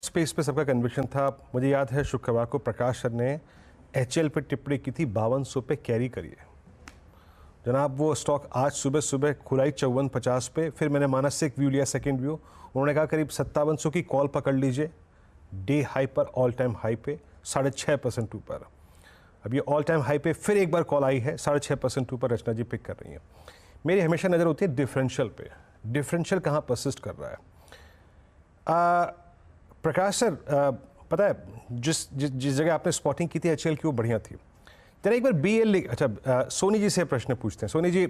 Space पे सबका conviction था। मुझे याद है शुक्रवार को प्रकाश सर ने एचएल पे टिप्पणी की थी 5200 पे कैरी करिए। जनाब वो स्टॉक आज सुबह सुबह खुलाई 5450 पे, फिर मैंने मानसिक व्यू लिया, सेकंड व्यू, उन्होंने कहा करीब 5700 की कॉल पकड़ लीजिए, डे हाई पर, ऑल टाइम हाई पे 6.5% ऊपर। अब ये ऑल टाइम हाई पे फिर एक बार कॉल आई है, 6.5% ऊपर रचना जी पिक कर रही हैं। मेरी हमेशा नज़र होती है डिफरेंशियल पे, डिफरेंशियल कहाँ परसिस्ट कर रहा है। प्रकाश सर, पता है जिस जगह आपने स्पॉटिंग की थी एचएल की, वो बढ़िया थी। तेरा एक बार बीएल, अच्छा सोनी जी से प्रश्न पूछते हैं। सोनी जी,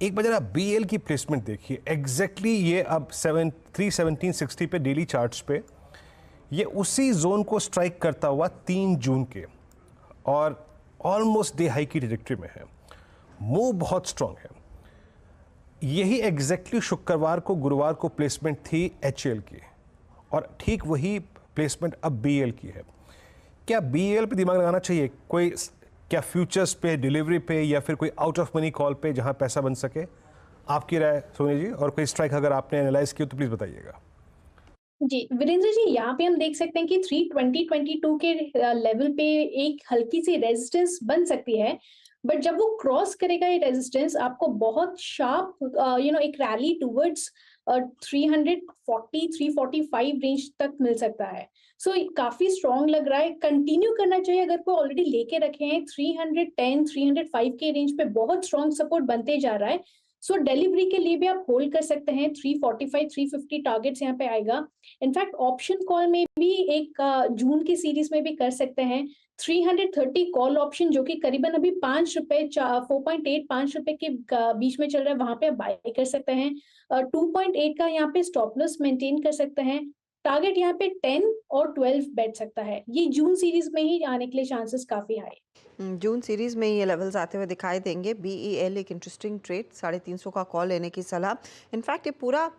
एक बार जरा बीएल की प्लेसमेंट देखिए एग्जैक्टली। ये अब 31760 पे डेली चार्ट्स पे ये उसी जोन को स्ट्राइक करता हुआ 3 जून के, और ऑलमोस्ट डे हाई की ट्रैजेक्टरी में है। मूव बहुत स्ट्रांग है। यही एग्जैक्टली शुक्रवार को, गुरुवार को प्लेसमेंट थी एचएल की, और ठीक वही प्लेसमेंट अब बीएल की है। क्या बीएल पे दिमाग लगाना चाहिए कोई, क्या फ्यूचर्स पे, डिलीवरी पे, या फिर कोई आउट ऑफ मनी कॉल पे जहां पैसा बन सके? आपकी राय सोनी जी, और कोई स्ट्राइक अगर आपने एनालाइज की तो प्लीज बताइएगा। जी, वीरेंद्र जी, यहाँ पे हम देख सकते हैं कि 320-22 के लेवल पे एक हल्की सी रेजिस्टेंस बन सकती है। बट जब वो क्रॉस करेगा ये रेजिस्टेंस, आपको बहुत शार्प एक रैली टुवर्ड्स 340-345 रेंज तक मिल सकता है। सो काफी स्ट्रॉन्ग लग रहा है, कंटिन्यू करना चाहिए। अगर कोई ऑलरेडी लेके रखे हैं 310 305 के रेंज पे बहुत स्ट्रॉन्ग सपोर्ट बनते जा रहा है। सो डिलीवरी के लिए भी आप होल्ड कर सकते हैं। 345 350 टारगेट्स यहाँ पे आएगा। इनफैक्ट ऑप्शन कॉल में भी एक जून की सीरीज में भी कर सकते हैं। 330 कॉल ऑप्शन जो कि करीबन अभी 5 रुपए 4.8 5 रुपए के बीच में चल रहा है, वहां पे आप बाय कर सकते हैं। 2.8 का यहाँ पे स्टॉप लॉस मेंटेन कर सकते हैं। टारगेट यहाँ पे 10 और 12 बैठ सकता है। ये जून सीरीज में ही आने के लिए चांसेस काफी हाई। जून सीरीज में ये लेवल्स आते हुए दिखाई देंगे। बीईएल एक इंटरेस्टिंग ट्रेड, 350 का कॉल लेने की सलाह। इनफैक्ट ये पूरा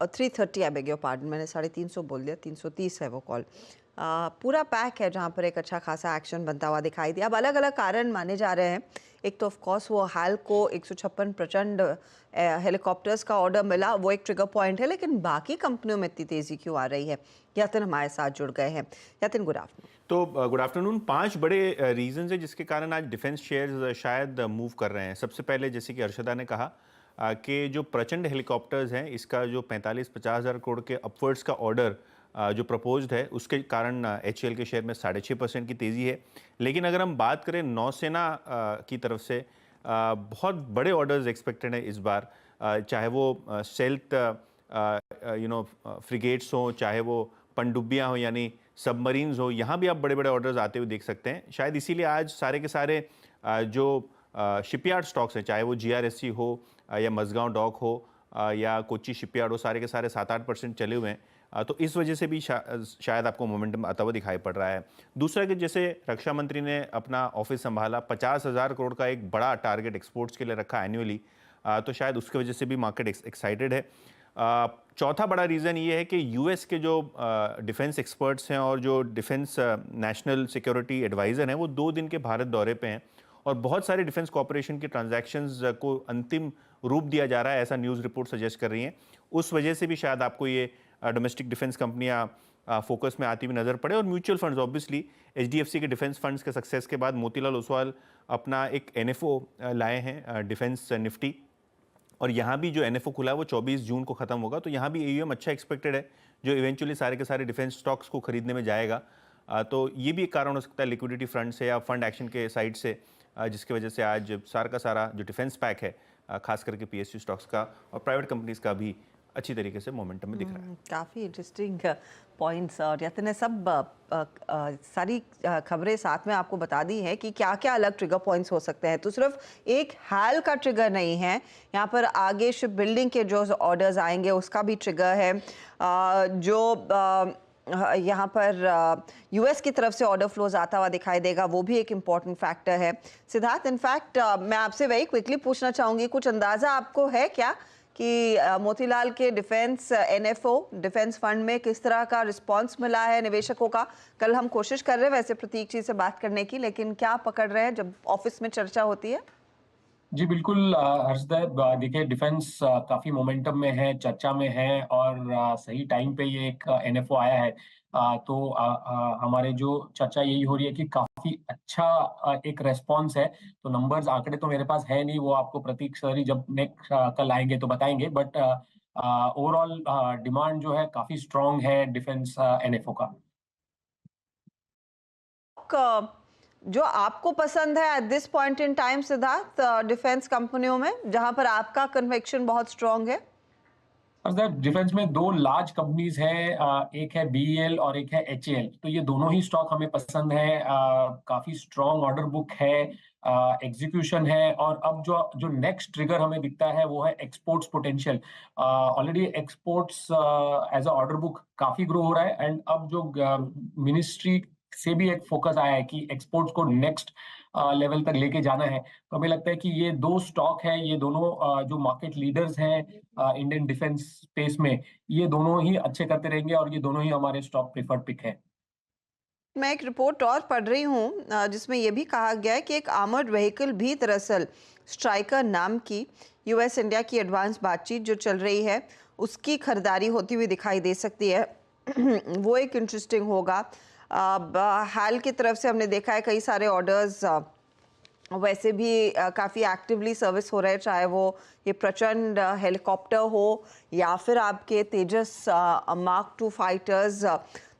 330, आई बेग योर पार्डन, मैंने 350 बोल दिया, 330 है वो कॉल। पूरा पैक है जहाँ पर एक अच्छा खासा एक्शन बनता हुआ दिखाई दिया। अब अलग अलग कारण माने जा रहे हैं। एक तो ऑफ कोर्स वो हाल को 156 प्रचंड हेलीकॉप्टर्स का ऑर्डर मिला, वो एक ट्रिगर पॉइंट है, लेकिन बाकी कंपनियों में इतनी तेजी क्यों आ रही है? यतिन हमारे साथ जुड़ गए हैं। Yatin, good afternoon. तो गुड आफ्टरनून। 5 बड़े रीजंस हैं जिसके कारण आज डिफेंस शेयर्स शायद मूव कर रहे हैं। सबसे पहले, जैसे कि अर्शदा ने कहा, कि जो प्रचंड हेलीकॉप्टर्स हैं, इसका जो 45-50 हज़ार करोड़ के अपवर्ड्स का ऑर्डर जो प्रपोज्ड है, उसके कारण एचएल के शेयर में 6.5% की तेज़ी है। लेकिन अगर हम बात करें नौसेना की तरफ से, बहुत बड़े ऑर्डर्स एक्सपेक्टेड हैं इस बार। चाहे वो सेल्थ फ्रिगेट्स हों, चाहे वो पनडुब्बियाँ हों यानी सबमरीन्स हो, यहाँ भी आप बड़े बड़े ऑर्डर्स आते हुए देख सकते हैं। शायद इसीलिए आज सारे के सारे जो शिपयार्ड स्टॉक्स हैं, चाहे वो जीआरएससी हो या मझगांव डॉक हो या कोच्चि शिपयार्ड हो, सारे के सारे 7-8% चले हुए हैं। तो इस वजह से भी शायद आपको मोमेंटम आता हुआ दिखाई पड़ रहा है। दूसरा कि जैसे रक्षा मंत्री ने अपना ऑफिस संभाला, 50,000 करोड़ का एक बड़ा टारगेट एक्सपोर्ट्स के लिए रखा एनुअली, तो शायद उसकी वजह से भी मार्केट एक्साइटेड है। चौथा बड़ा रीज़न ये है कि यूएस के जो डिफेंस एक्सपर्ट्स हैं और जो डिफेंस नेशनल सिक्योरिटी एडवाइज़र हैं, वो 2 दिन के भारत दौरे पे हैं, और बहुत सारे डिफेंस कॉर्पोरेशन के ट्रांजैक्शंस को अंतिम रूप दिया जा रहा है, ऐसा न्यूज़ रिपोर्ट सजेस्ट कर रही हैं। उस वजह से भी शायद आपको ये डोमेस्टिक डिफेंस कंपनियां फोकस में आती हुई नज़र पड़े। और म्यूचुअल फंड्स, ऑब्वियसली एचडीएफसी के डिफेंस फंड्स के सक्सेस के बाद मोतीलाल ओसवाल अपना एक एनएफओ लाए हैं, डिफेंस निफ्टी, और यहाँ भी जो एनएफओ खुला है वो 24 जून को खत्म होगा। तो यहाँ भी एयूएम अच्छा एक्सपेक्टेड है, जो इवेंचुअली सारे के सारे डिफेंस स्टॉक्स को खरीदने में जाएगा। तो ये भी एक कारण हो सकता है लिक्विडिटी फ्रंट से या फंड एक्शन के साइड से, जिसकी वजह से आज सारा का सारा जो डिफेंस पैक है, खास करके पीएसयू स्टॉक्स का और प्राइवेट कंपनीज का भी अच्छी तरीके से मोमेंटम में दिख रहा है। काफ़ी इंटरेस्टिंग पॉइंट्स, और यतिन ने सब सारी खबरें साथ में आपको बता दी हैं कि क्या क्या अलग ट्रिगर पॉइंट्स हो सकते हैं। तो सिर्फ एक हाल का ट्रिगर नहीं है, यहाँ पर आगे शिप बिल्डिंग के जो ऑर्डर्स आएंगे उसका भी ट्रिगर है। जो यहाँ पर यूएस की तरफ से ऑर्डर फ्लोज आता हुआ दिखाई देगा, वो भी एक इम्पॉर्टेंट फैक्टर है। सिद्धार्थ, इनफैक्ट मैं आपसे वही क्विकली पूछना चाहूँगी, कुछ अंदाज़ा आपको है क्या कि मोतीलाल के डिफेंस एनएफओ डिफेंस फंड में किस तरह का रिस्पांस मिला है निवेशकों का? कल हम कोशिश कर रहे हैं वैसे प्रतीक जी से बात करने की, लेकिन क्या पकड़ रहे हैं जब ऑफिस में चर्चा होती है? जी बिल्कुल हर्षद, देखिए डिफेंस काफी मोमेंटम में है, चर्चा में है और सही टाइम पे ये एक एनएफओ आया है। तो हमारे जो चर्चा यही हो रही है कि काफी अच्छा एक रेस्पॉन्स है। तो नंबर्स आंकड़े तो मेरे पास है नहीं, वो आपको प्रतीक सर ही जब नेक्स्ट कल आएंगे तो बताएंगे, बट ओवरऑल डिमांड जो है काफी स्ट्रांग है डिफेंस एनएफओ का। जो आपको पसंद है at this point in time Siddharth defence कंपनियों में, जहां पर आपका कन्विक्शन बहुत स्ट्रांग है? डिफेंस में दो लार्ज कंपनीज हैं, एक है बीईएल और एक है एचएएल। तो ये दोनों ही स्टॉक हमें पसंद है। काफी स्ट्रांग ऑर्डर बुक है, एग्जीक्यूशन है, और अब जो जो नेक्स्ट ट्रिगर हमें दिखता है वो है exports potential. Already exports as a order book काफी ग्रो हो रहा है, एंड अब जो मिनिस्ट्री से भी एक फोकस आया है कि एक्सपोर्ट्स को नेक्स्ट लेवल तक लेके जाना है। तो हमें लगता है कि ये दो स्टॉक है, ये दोनों जो मार्केट लीडर्स हैं इंडियन डिफेंस स्पेस में, ये दोनों ही अच्छे करते रहेंगे और ये दोनों ही हमारे स्टॉक प्रेफर्ड पिक है। मैं एक रिपोर्ट और पढ़ रही हूँ जिसमें यह भी कहा गया है कि एक आर्मर्ड व्हीकल भी दरअसल स्ट्राइकर नाम की यूएस इंडिया की एडवांस बातचीत जो चल रही है उसकी खरीदारी होती हुई दिखाई दे सकती है। वो एक इंटरेस्टिंग होगा। हाल की तरफ से हमने देखा है कई सारे ऑर्डर्स वैसे भी काफ़ी एक्टिवली सर्विस हो रहे हैं, चाहे वो ये प्रचंड हेलीकॉप्टर हो या फिर आपके तेजस मार्क 2 फाइटर्स।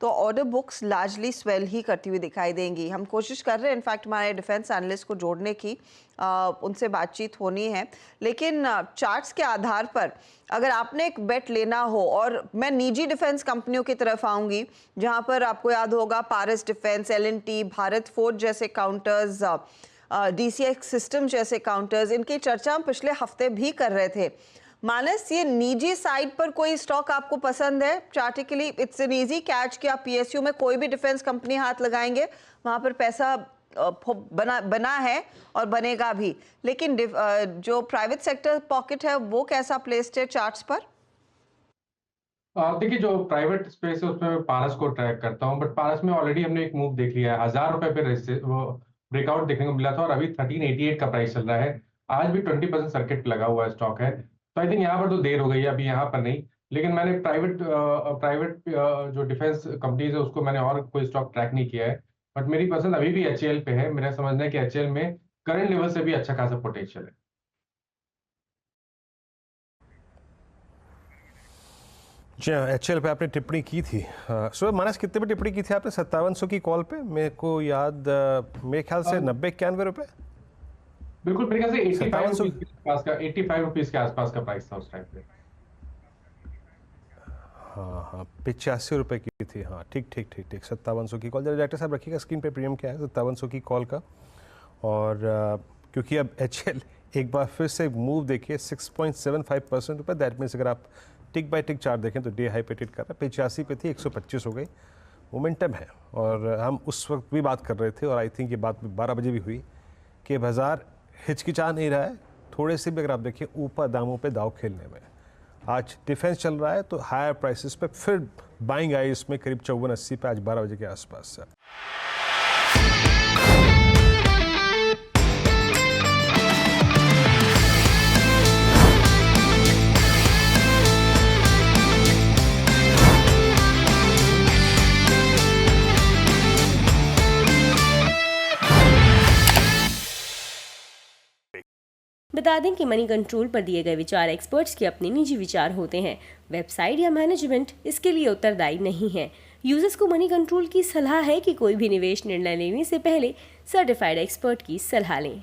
तो ऑर्डर बुक्स लार्जली स्वेल ही करती हुई दिखाई देंगी। हम कोशिश कर रहे हैं इनफैक्ट हमारे डिफेंस एनालिस्ट को जोड़ने की, उनसे बातचीत होनी है। लेकिन चार्ट्स के आधार पर अगर आपने एक बेट लेना हो, और मैं निजी डिफेंस कंपनियों की तरफ आऊँगी जहाँ पर आपको याद होगा पारस डिफेंस, एल&टी, भारत फोर्ज जैसे काउंटर्स, DCX सिस्टम जैसे काउंटर्स, इनकी चर्चा हम पिछले हफ्ते भी कर रहे थे। मानस, ये निजी साइड पर कोई स्टॉक आपको पसंद है? चार्टिकली इट्स एन इजी कैच कि आप PSU में कोई भी डिफेंस कंपनी हाथ लगाएंगे वहां पर पैसा बना है और बनेगा भी, लेकिन जो प्राइवेट सेक्टर पॉकेट है वो कैसा प्लेस्ड है चार्ट्स पर? देखिए, जो प्राइवेट स्पेस है उसमें मैं पारस को ट्रैक करता हूँ, बट पारस में ऑलरेडी हमने एक मूव देख लिया है। 1000 रुपए पे वो ब्रेकआउट देखने को मिला था और अभी 1388 का प्राइस चल रहा है। आज भी 20% सर्किट लगा हुआ है स्टॉक है, तो आई थिंक यहाँ पर तो देर हो गई है, अभी यहाँ पर नहीं। लेकिन मैंने प्राइवेट जो डिफेंस कंपनीज है उसको मैंने और कोई स्टॉक ट्रैक नहीं किया है, बट मेरी पसंद अभी भी HAL पे है। मेरा समझना है कि HAL में करंट लेवल से भी अच्छा खासा पोटेंशियल है। जी हाँ, HAL पे आपने टिप्पणी की थी। सुबह मानस कितने पे टिप्पणी की थी आपने? 5700 की कॉल पे, मेरे को याद मेरे ख्याल से 90-91 रुपए। बिल्कुल, मेरे ख्याल से 85 5700 रुपीज के आसपास का 85 रुपीज के आसपास का प्राइस था उस टाइम पे। हाँ, 85 रुपए की थी। हाँ, ठीक 5700 की कॉल। जरा डायरेक्टर साहब रखिएगा स्क्रीन पे प्रीमियम क्या है 5700 की कॉल का। और क्योंकि अब HAL एक बार फिर से मूव देखिए 6.75% ऊपर, दैट मीन्स अगर आप टिक बाय टिक चार्ट देखें तो डे हाई पे ट्रेड कर रहा है। 85 पे थी, 125 हो गई, मोमेंटम है। और हम उस वक्त भी बात कर रहे थे और आई थिंक ये बात 12 बजे भी हुई कि बाजार हिचकिचा नहीं रहा है, थोड़े से भी अगर आप देखिए ऊपर दामों पे दाव खेलने में। आज डिफेंस चल रहा है तो हायर प्राइसेस पे फिर बाइंग आई इसमें करीब 54-80 पे आज 12 बजे के आसपास से। बता दें कि मनी कंट्रोल पर दिए गए विचार एक्सपर्ट्स के अपने निजी विचार होते हैं। वेबसाइट या मैनेजमेंट इसके लिए उत्तरदायी नहीं है। यूजर्स को मनी कंट्रोल की सलाह है कि कोई भी निवेश निर्णय लेने से पहले सर्टिफाइड एक्सपर्ट की सलाह लें।